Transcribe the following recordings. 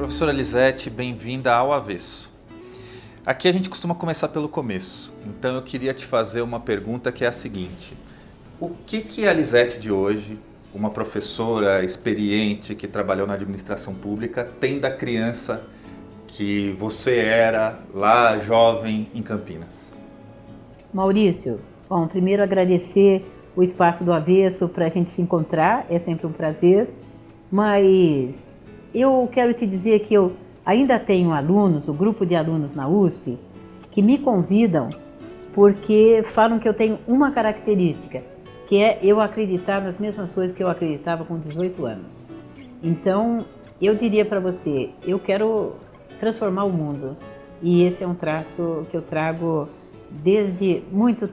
Professora Lisete, bem-vinda ao Avesso. Aqui a gente costuma começar pelo começo, então eu queria te fazer uma pergunta que é a seguinte: o que a Lisete de hoje, uma professora experiente que trabalhou na administração pública, tem da criança que você era lá jovem em Campinas? Maurício, bom, primeiro agradecer o espaço do Avesso para a gente se encontrar, é sempre um prazer, mas eu quero te dizer que eu ainda tenho alunos, o grupo de alunos na USP, que me convidam porque falam que eu tenho uma característica, que é eu acreditar nas mesmas coisas que eu acreditava com 18 anos. Então, eu diria para você, eu quero transformar o mundo, e esse é um traço que eu trago desde muito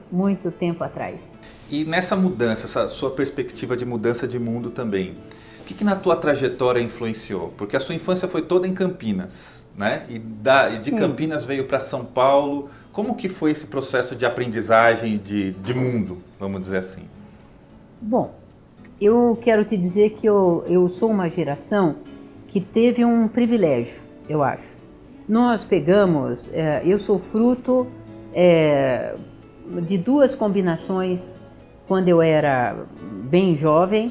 tempo atrás. E nessa mudança, essa sua perspectiva de mudança de mundo também, o que na tua trajetória influenciou? Porque a sua infância foi toda em Campinas, né? E de Campinas veio para São Paulo. Como que foi esse processo de aprendizagem de mundo, vamos dizer assim? Bom, eu quero te dizer que eu sou uma geração que teve um privilégio, eu acho. Nós pegamos, eu sou fruto de duas combinações quando eu era bem jovem,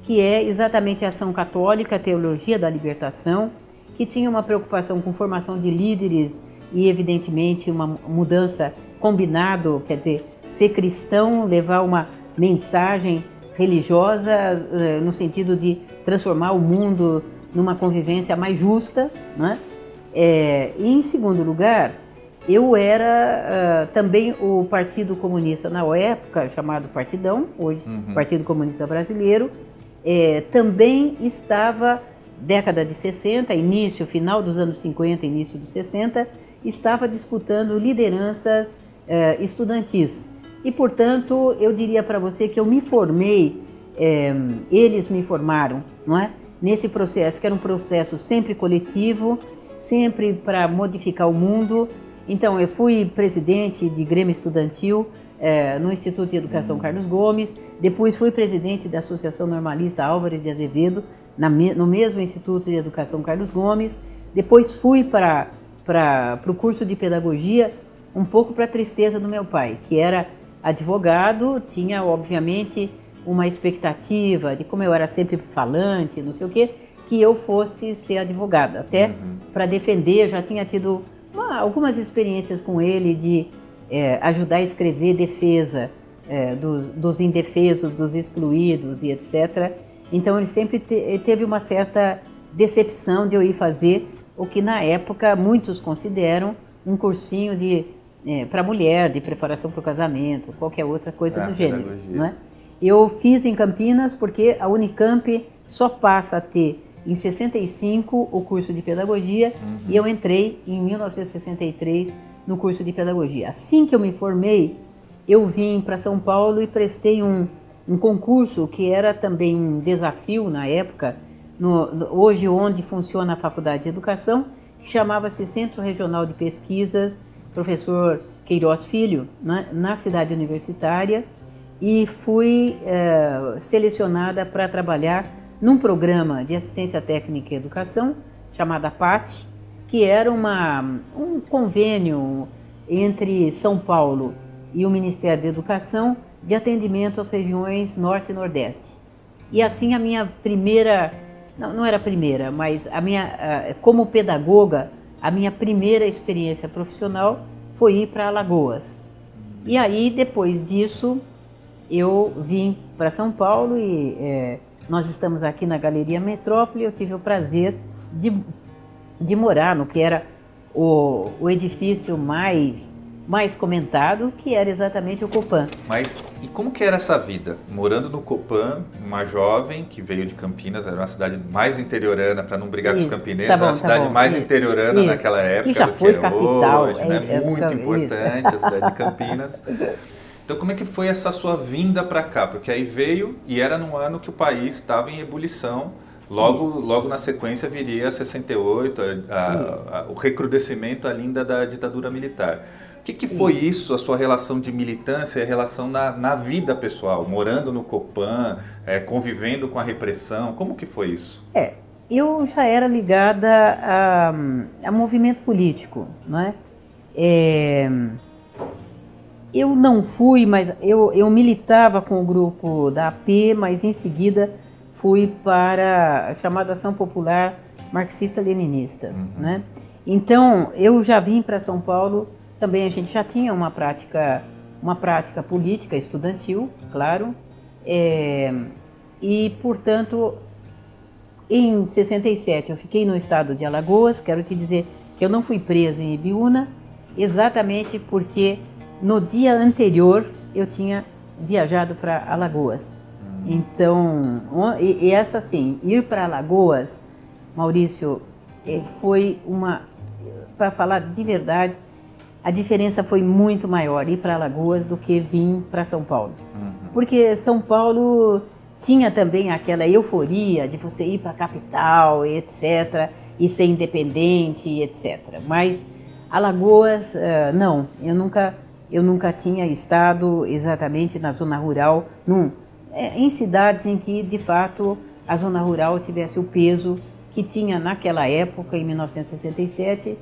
que é exatamente a ação católica, a teologia da libertação, que tinha uma preocupação com formação de líderes e, evidentemente, uma mudança combinado, quer dizer, ser cristão, levar uma mensagem religiosa no sentido de transformar o mundo numa convivência mais justa, né? E, em segundo lugar, eu era também o Partido Comunista na época, chamado Partidão, hoje Partido Comunista Brasileiro, também estava, década de 60, final dos anos 50, início dos 60, estava disputando lideranças estudantis. E, portanto, eu diria para você que eu me formei, eles me formaram, não é? Nesse processo, que era um processo sempre coletivo, sempre para modificar o mundo. Então, eu fui presidente de Grêmio Estudantil no Instituto de Educação Carlos Gomes, depois fui presidente da Associação Normalista Álvares de Azevedo, no mesmo Instituto de Educação Carlos Gomes, depois fui para o curso de Pedagogia, um pouco para a tristeza do meu pai, que era advogado, tinha, obviamente, uma expectativa de como eu era sempre falante, não sei o quê, que eu fosse ser advogada, até para defender, já tinha tido algumas experiências com ele de ajudar a escrever defesa dos indefesos, dos excluídos e etc. Então ele sempre teve uma certa decepção de eu ir fazer o que na época muitos consideram um cursinho para mulher, de preparação para o casamento, qualquer outra coisa do gênero. Não é? Eu fiz em Campinas porque a Unicamp só passa a ter em 65 o curso de pedagogia e eu entrei em 1963 no curso de pedagogia. Assim que eu me formei, eu vim para São Paulo e prestei um concurso que era também um desafio na época, hoje onde funciona a Faculdade de Educação, que chamava-se Centro Regional de Pesquisas, professor Queiroz Filho, na cidade universitária, e fui selecionada para trabalhar num programa de assistência técnica e educação, chamada PAT, que era um convênio entre São Paulo e o Ministério da Educação de atendimento às regiões Norte e Nordeste. E assim a minha primeira, não era a primeira, mas como pedagoga, a minha primeira experiência profissional foi ir para Alagoas. E aí, depois disso, eu vim para São Paulo e nós estamos aqui na Galeria Metrópole. Eu tive o prazer de morar no que era o edifício mais comentado, que era exatamente o Copan. Mas e como que era essa vida? Morando no Copan, uma jovem que veio de Campinas, era uma cidade mais interiorana, para não brigar com os campinenses, era uma cidade mais interiorana naquela época que já do foi que capital, hoje, né? Muito importante a cidade de Campinas. Então como é que foi essa sua vinda para cá? Porque aí veio e era num ano que o país estava em ebulição. Logo na sequência viria 68, o recrudescimento ainda da ditadura militar. O que foi isso, a sua relação de militância e a relação na vida pessoal, morando no Copan, convivendo com a repressão? Como que foi isso? eu já era ligada a movimento político, não é? Eu não fui, mas eu militava com o grupo da AP, mas em seguida fui para a chamada Ação Popular Marxista-Leninista, né? Então, eu já vim para São Paulo, também a gente já tinha uma prática política estudantil, claro, e, portanto, em 67 eu fiquei no estado de Alagoas. Quero te dizer que eu não fui presa em Ibiúna, exatamente porque no dia anterior eu tinha viajado para Alagoas. Então, e essa assim, ir para Alagoas, Maurício, foi para falar de verdade, a diferença foi muito maior ir para Alagoas do que vir para São Paulo. Porque São Paulo tinha também aquela euforia de você ir para a capital, etc., e ser independente, etc. Mas Alagoas, não, eu nunca tinha estado exatamente na zona rural, em cidades em que, de fato, a zona rural tivesse o peso que tinha naquela época, em 1967,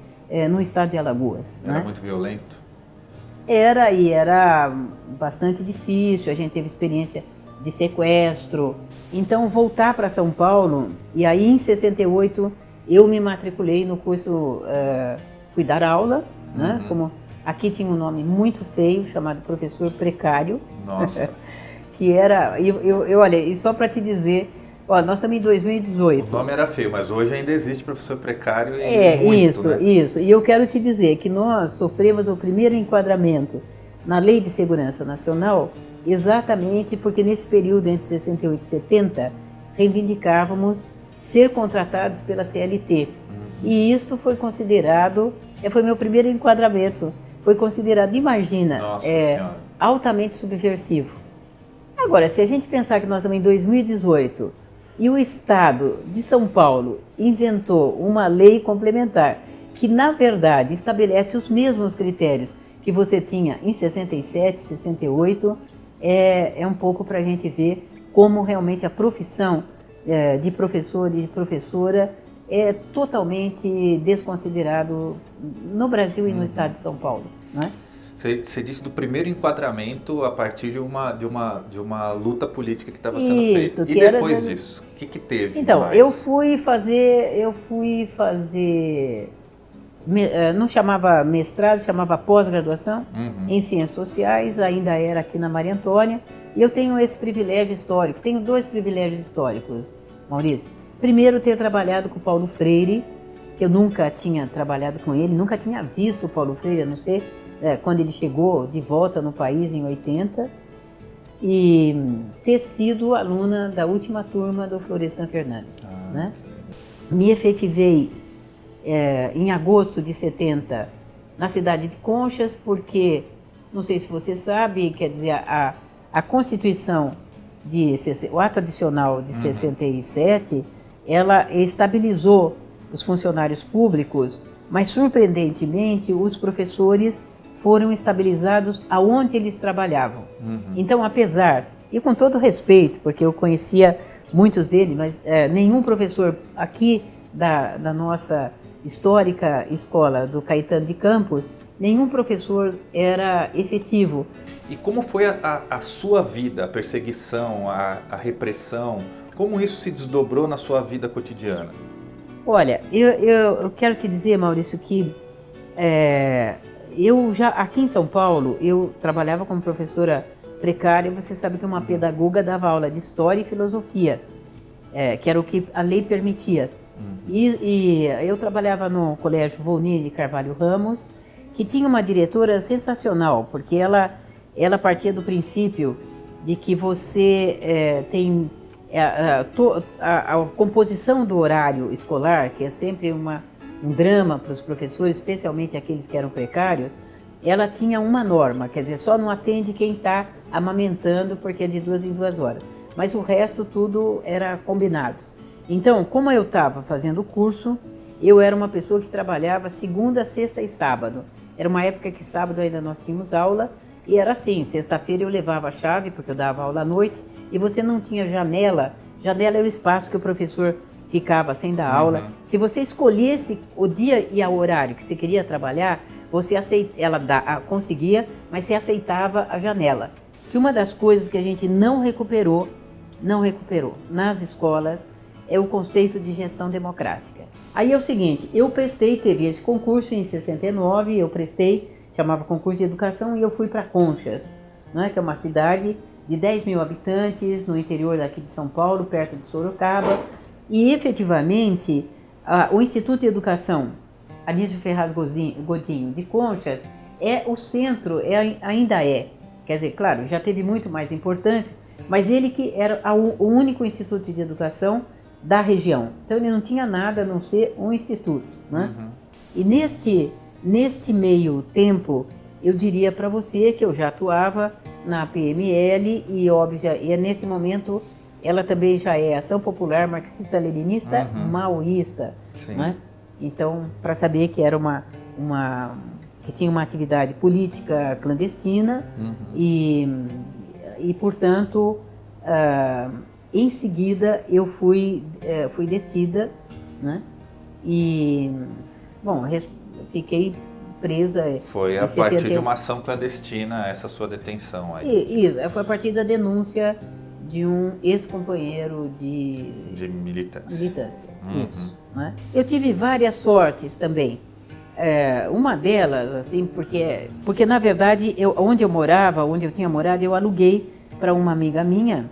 no estado de Alagoas. Era, né? Muito violento? Era bastante difícil, a gente teve experiência de sequestro. Então, voltar para São Paulo, e aí em 68 eu me matriculei no curso, fui dar aula, né? Como aqui tinha um nome muito feio, chamado professor precário. Nossa! Que era, olha, e só para te dizer, ó, nós estamos em 2018. O nome era feio, mas hoje ainda existe professor precário e muito, isso, né? Isso. E eu quero te dizer que nós sofremos o primeiro enquadramento na Lei de Segurança Nacional, exatamente porque nesse período entre 68 e 70, reivindicávamos ser contratados pela CLT. E isto foi considerado, foi meu primeiro enquadramento, foi considerado, imagina, altamente subversivo. Agora, se a gente pensar que nós estamos em 2018 e o Estado de São Paulo inventou uma lei complementar que, na verdade, estabelece os mesmos critérios que você tinha em 67, 68, é um pouco para a gente ver como realmente a profissão de professor e de professora é totalmente desconsiderado no Brasil e no Estado de São Paulo, né? Você disse do primeiro enquadramento a partir de uma luta política que estava sendo feita. E depois disso, o que teve? Então, mais? eu fui fazer, não chamava mestrado, chamava pós-graduação em Ciências Sociais, ainda era aqui na Maria Antônia, e eu tenho esse privilégio histórico, tenho dois privilégios históricos, Maurício. Primeiro, ter trabalhado com o Paulo Freire, que eu nunca tinha trabalhado com ele, nunca tinha visto o Paulo Freire, a não ser quando ele chegou de volta no país em 80, e ter sido aluna da última turma do Florestan Fernandes. Né? Me efetivei em agosto de 70 na cidade de Conchas, porque, não sei se você sabe, quer dizer, a Constituição, o ato adicional de 67, ela estabilizou os funcionários públicos, mas surpreendentemente os professores foram estabilizados aonde eles trabalhavam. Então, apesar, e com todo respeito, porque eu conhecia muitos deles, mas nenhum professor aqui da nossa histórica escola do Caetano de Campos, nenhum professor era efetivo. E como foi a sua vida, a perseguição, a repressão? Como isso se desdobrou na sua vida cotidiana? Olha, eu quero te dizer, Maurício, que eu já, aqui em São Paulo, eu trabalhava como professora precária. Você sabe que uma pedagoga dava aula de História e Filosofia, que era o que a lei permitia. E eu trabalhava no Colégio Volney de Carvalho Ramos, que tinha uma diretora sensacional, porque ela partia do princípio de que você tem a composição do horário escolar, que é sempre um drama para os professores, especialmente aqueles que eram precários. Ela tinha uma norma, quer dizer, só não atende quem está amamentando, porque é de 2 em 2 horas. Mas o resto tudo era combinado. Então, como eu estava fazendo o curso, eu era uma pessoa que trabalhava segunda, sexta e sábado. Era uma época que sábado ainda nós tínhamos aula, e era assim, sexta-feira eu levava a chave, porque eu dava aula à noite, e você não tinha janela. Janela era o espaço que o professor ficava sem dar aula. Se você escolhesse o dia e o horário que você queria trabalhar, você conseguia, mas você aceitava a janela. Que uma das coisas que a gente não recuperou nas escolas é o conceito de gestão democrática. Aí é o seguinte, teve esse concurso em 69, chamava concurso de educação, e eu fui para Conchas, né, que é uma cidade de 10 mil habitantes, no interior daqui de São Paulo, perto de Sorocaba, e efetivamente o Instituto de Educação Anísio Ferraz Godinho de Conchas é o centro, ainda é, quer dizer, claro, já teve muito mais importância, mas ele que era o único instituto de educação da região. Então ele não tinha nada a não ser um instituto, né? E neste meio tempo, eu diria para você que eu já atuava na PML e nesse momento ela também já é Ação Popular Marxista-Leninista Maoísta, né? Então, para saber que era que tinha uma atividade política clandestina e portanto, em seguida eu fui detida, né? E, bom, fiquei presa. Foi a partir de uma ação clandestina essa sua detenção aí? Isso, foi a partir da denúncia de um ex-companheiro de militância. Isso, né? Eu tive várias sortes também. Uma delas, assim, porque na verdade, onde eu tinha morado, eu aluguei para uma amiga minha,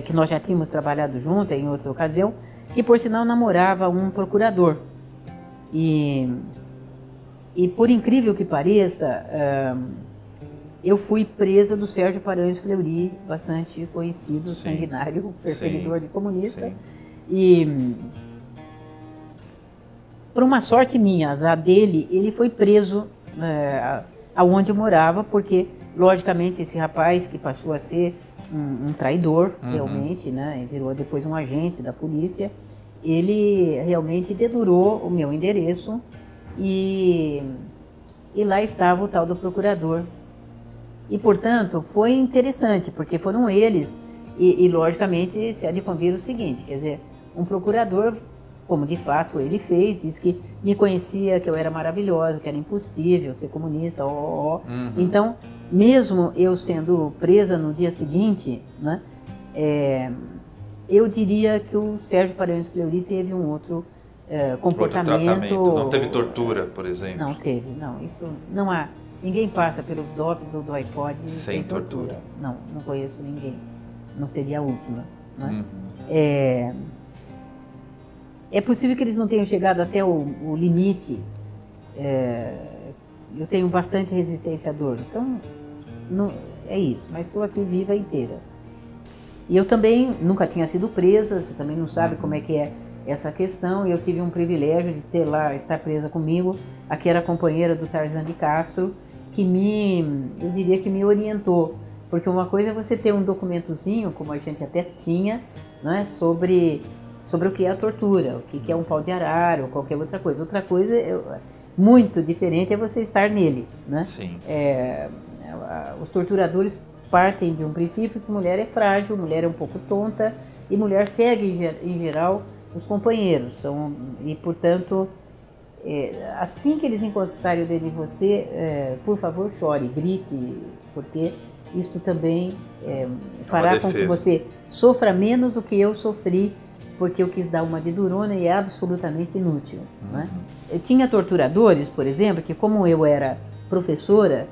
que nós já tínhamos trabalhado junto em outra ocasião, que por sinal namorava um procurador. E por incrível que pareça, eu fui presa do Sérgio Paranhos Fleury, bastante conhecido, sanguinário, perseguidor de comunista. E por uma sorte minha, azar dele, ele foi preso aonde eu morava, porque, logicamente, esse rapaz que passou a ser um traidor, realmente, né, virou depois um agente da polícia, ele realmente dedurou o meu endereço e lá estava o tal do procurador. E, portanto, foi interessante, porque foram eles, e logicamente, se há de convir o seguinte, quer dizer, um procurador, como de fato ele fez, disse que me conhecia, que eu era maravilhosa, que era impossível ser comunista, Então, mesmo eu sendo presa no dia seguinte, né, eu diria que o Sérgio Paranhos Fleury teve um outro comportamento. Outro tratamento. Não teve tortura, por exemplo? Não teve, não. Isso não há. Ninguém passa pelo DOPS ou do iPod sem tortura. Não conheço ninguém. Não seria a última. Né? É possível que eles não tenham chegado até o limite. Eu tenho bastante resistência à dor. Então, não, é isso. Mas estou aqui viva inteira. E eu também nunca tinha sido presa. Você também não sabe como é que é essa questão. Eu tive um privilégio de estar presa comigo. Aqui era a companheira do Tarzan de Castro, que eu diria que me orientou, porque uma coisa é você ter um documentozinho, como a gente até tinha, né, sobre o que é a tortura, o que é um pau de arara ou qualquer outra coisa. Outra coisa muito diferente é você estar nele, né? Sim. Os torturadores partem de um princípio que mulher é frágil, mulher é um pouco tonta e mulher segue em geral os companheiros, e portanto assim que eles encostarem o dedo em você, por favor, chore, grite, porque isto também fará com que você sofra menos do que eu sofri, porque eu quis dar uma de durona e é absolutamente inútil. Né? Eu tinha torturadores, por exemplo, que como eu era professora,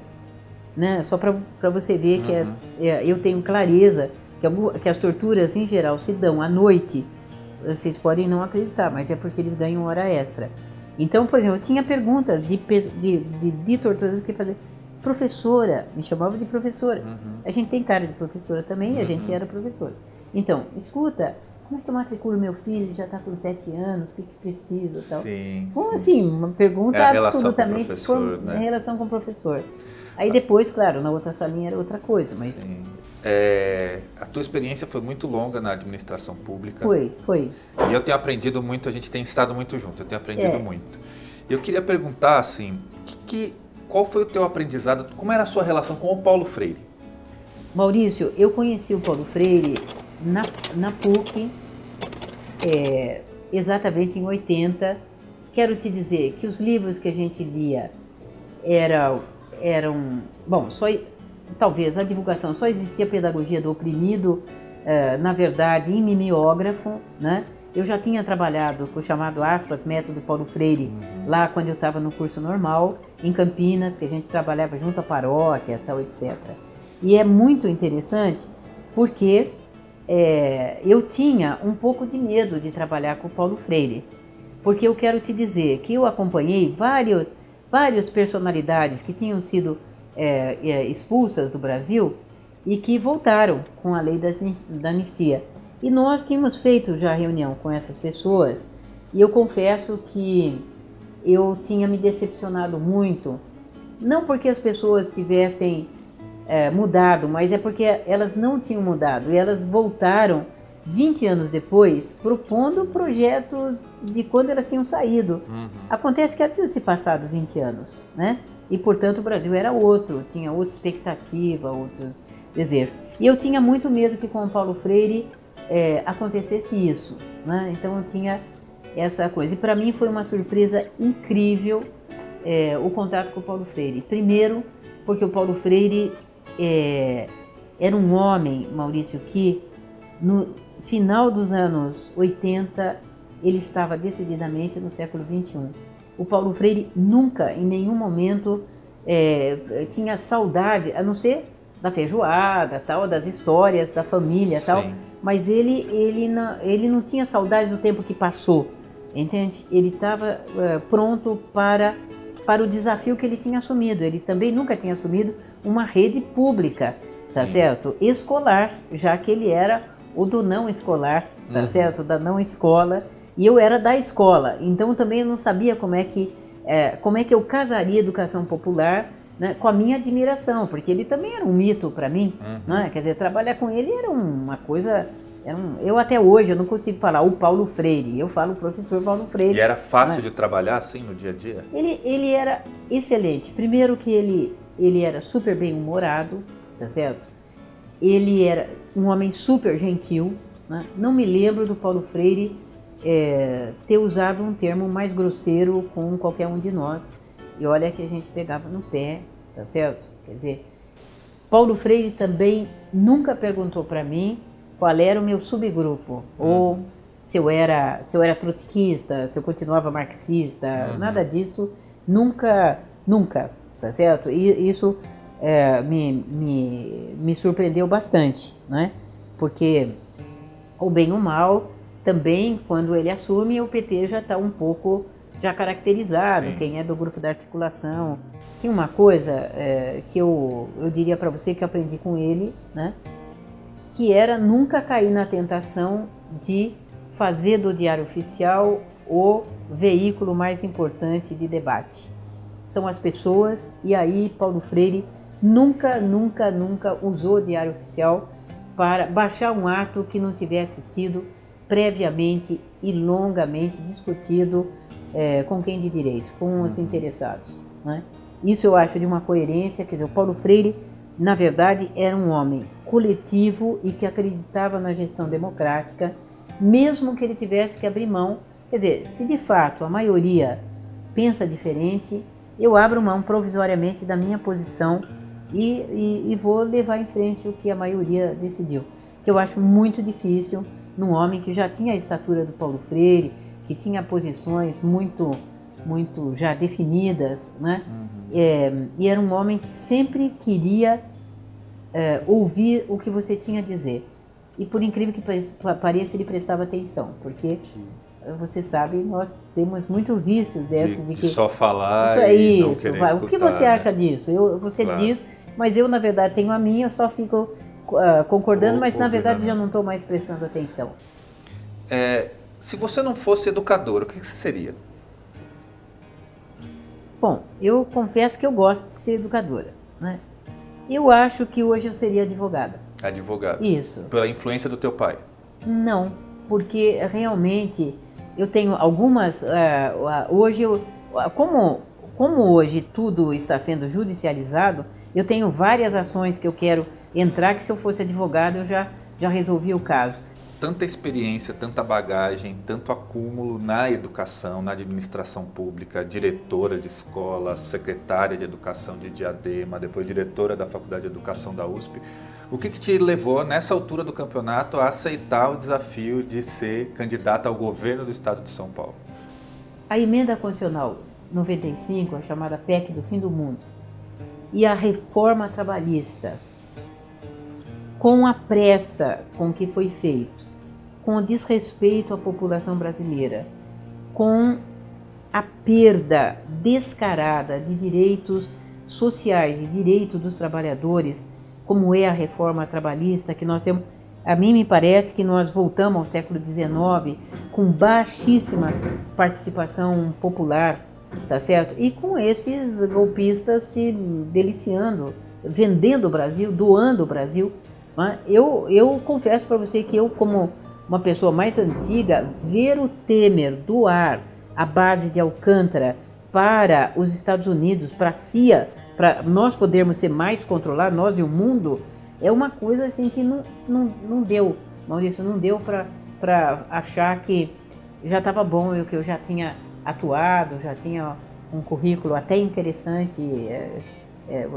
né, só para você ver que eu tenho clareza que as torturas em geral se dão à noite. Vocês podem não acreditar, mas é porque eles ganham hora extra. Então, por exemplo, eu tinha perguntas de torturadores que faziam. Professora, me chamava de professora. A gente tem cara de professora também, e a gente era professora. Então, escuta, como é que eu matriculo meu filho? Já está com 7 anos, o que precisa? Tal. Então, assim, uma pergunta absolutamente em relação com o professor. Aí depois, claro, na outra salinha era outra coisa, mas... A tua experiência foi muito longa na administração pública. Foi. E eu tenho aprendido muito, a gente tem estado muito junto, eu tenho aprendido muito. Eu queria perguntar, assim, qual foi o teu aprendizado, como era a sua relação com o Paulo Freire? Maurício, eu conheci o Paulo Freire na PUC, exatamente em 80. Quero te dizer que os livros que a gente lia eram bom, talvez a divulgação só existia pedagogia do oprimido, na verdade, em mimeógrafo, né? Eu já tinha trabalhado com o chamado, aspas, método Paulo Freire, lá quando eu estava no curso normal, em Campinas, que a gente trabalhava junto à paróquia, tal, etc. E é muito interessante porque eu tinha um pouco de medo de trabalhar com o Paulo Freire, porque eu quero te dizer que eu acompanhei várias personalidades que tinham sido expulsas do Brasil e que voltaram com a lei da anistia. E nós tínhamos feito já reunião com essas pessoas e eu confesso que eu tinha me decepcionado muito, não porque as pessoas tivessem mudado, mas é porque elas não tinham mudado e elas voltaram 20 anos depois propondo projetos de quando elas tinham saído. Acontece que havia se passado 20 anos, né? E portanto o Brasil era outro, tinha outra expectativa, outros desejos. E eu tinha muito medo que com o Paulo Freire acontecesse isso, né? Então eu tinha essa coisa. E para mim foi uma surpresa incrível o contato com o Paulo Freire. Primeiro, porque o Paulo Freire era um homem, Maurício, que no final dos anos 80 ele estava decididamente no século 21. O Paulo Freire nunca, em nenhum momento, tinha saudade, a não ser da feijoada, tal, das histórias da família, tal. Mas ele não tinha saudade do tempo que passou, entende? Ele estava pronto para o desafio que ele tinha assumido. Ele também nunca tinha assumido uma rede pública, tá certo? Escolar, já que ele era o do não escolar, tá certo? Da não escola. E eu era da escola, então também eu não sabia como é que eu casaria educação popular, né, com a minha admiração, porque ele também era um mito para mim, né? Quer dizer, trabalhar com ele era uma coisa... eu até hoje eu não consigo falar o Paulo Freire, eu falo o professor Paulo Freire. E era fácil de trabalhar assim no dia a dia? Ele era excelente. Primeiro que ele era super bem-humorado, tá certo? Ele era um homem super gentil, né? Não me lembro do Paulo Freire ter usado um termo mais grosseiro com qualquer um de nós. E olha que a gente pegava no pé, tá certo? Quer dizer, Paulo Freire também nunca perguntou para mim qual era o meu subgrupo, ou se eu era trotskista, se eu continuava marxista, nada disso, nunca, tá certo? E isso me surpreendeu bastante, né? Porque, o bem ou mal, também quando ele assume, o PT já está um pouco já caracterizado, quem é do grupo da articulação. Tinha uma coisa que eu diria para você que eu aprendi com ele, né? Que era nunca cair na tentação de fazer do Diário Oficial o veículo mais importante de debate. São as pessoas, e aí Paulo Freire nunca usou o Diário Oficial para baixar um ato que não tivesse sido previamente e longamente discutido com quem de direito, com os interessados, né? Isso eu acho de uma coerência. Quer dizer, o Paulo Freire, na verdade, era um homem coletivo e que acreditava na gestão democrática, mesmo que ele tivesse que abrir mão. Quer dizer, se de fato a maioria pensa diferente, eu abro mão provisoriamente da minha posição e vou levar em frente o que a maioria decidiu. Que eu acho muito difícil num homem que já tinha a estatura do Paulo Freire, que tinha posições muito já definidas, né? E era um homem que sempre queria ouvir o que você tinha a dizer. E por incrível que pareça, ele prestava atenção, porque você sabe, nós temos muitos vícios desses de que só falar isso e não querer escutar, o que você acha disso? Você diz, mas eu na verdade tenho a minha, eu só fico concordando, mas na verdade já não estou mais prestando atenção. Se você não fosse educador, o que você seria? Bom, eu confesso que eu gosto de ser educadora, né? Eu acho que hoje eu seria advogada. Advogada? Isso. Pela influência do teu pai? Não, porque realmente eu tenho algumas... hoje, como hoje tudo está sendo judicializado, eu tenho várias ações que eu quero entrar, que se eu fosse advogada eu já resolvi o caso. tanta experiência, tanta bagagem, tanto acúmulo na educação, na administração pública, diretora de escola, secretária de educação de Diadema, depois diretora da Faculdade de Educação da USP. O que te levou, nessa altura do campeonato, a aceitar o desafio de ser candidata ao governo do estado de São Paulo? A emenda constitucional 95, a chamada PEC do fim do mundo, e a reforma trabalhista, com a pressa com que foi feito, com o desrespeito à população brasileira, com a perda descarada de direitos sociais e direitos dos trabalhadores, como é a reforma trabalhista que nós temos. A mim me parece que nós voltamos ao século XIX com baixíssima participação popular, tá certo? E com esses golpistas se deliciando, vendendo o Brasil, doando o Brasil. Eu confesso para você que eu, como uma pessoa mais antiga, ver o Temer doar a base de Alcântara para os Estados Unidos, para a CIA, para nós podermos ser mais controlados, nós e o mundo, é uma coisa assim que não deu, Maurício, não deu para achar que já estava bom, que eu já tinha atuado, já tinha um currículo até interessante,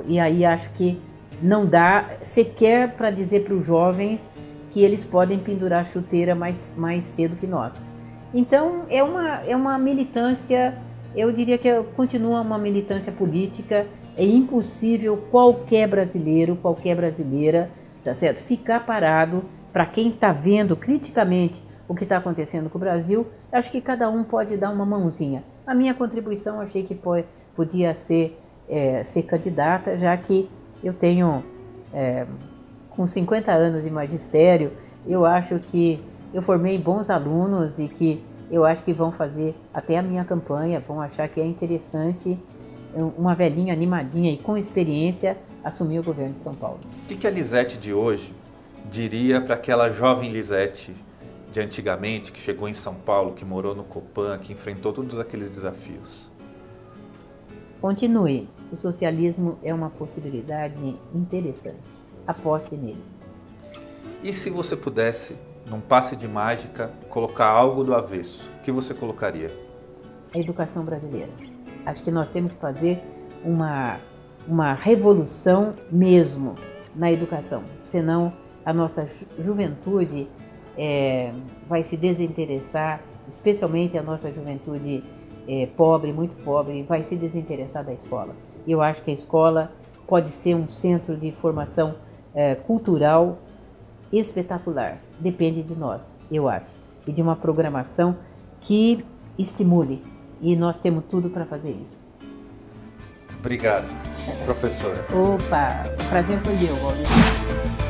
e aí acho que não dá sequer para dizer para os jovens que eles podem pendurar a chuteira mais cedo que nós. Então é uma militância, eu diria que continua uma militância política. É impossível qualquer brasileiro, qualquer brasileira, tá certo, ficar parado. Para quem está vendo criticamente o que está acontecendo com o Brasil, acho que cada um pode dar uma mãozinha. A minha contribuição, achei que podia ser candidata, já que eu tenho, com 50 anos de magistério, eu acho que eu formei bons alunos e que eu acho que vão fazer até a minha campanha, vão achar que é interessante uma velhinha animadinha e com experiência assumir o governo de São Paulo. O que a Lisete de hoje diria para aquela jovem Lisete de antigamente, que chegou em São Paulo, que morou no Copan, que enfrentou todos aqueles desafios? Continue. O socialismo é uma possibilidade interessante. Aposte nele. E se você pudesse, num passe de mágica, colocar algo do avesso, o que você colocaria? A educação brasileira. Acho que nós temos que fazer uma revolução mesmo na educação, senão a nossa juventude vai se desinteressar, especialmente a nossa juventude pobre, muito pobre, vai se desinteressar da escola. E eu acho que a escola pode ser um centro de formação cultural espetacular, depende de nós, eu acho, e de uma programação que estimule. E nós temos tudo para fazer isso. Obrigado, professora. Opa, o prazer foi meu, Maurício.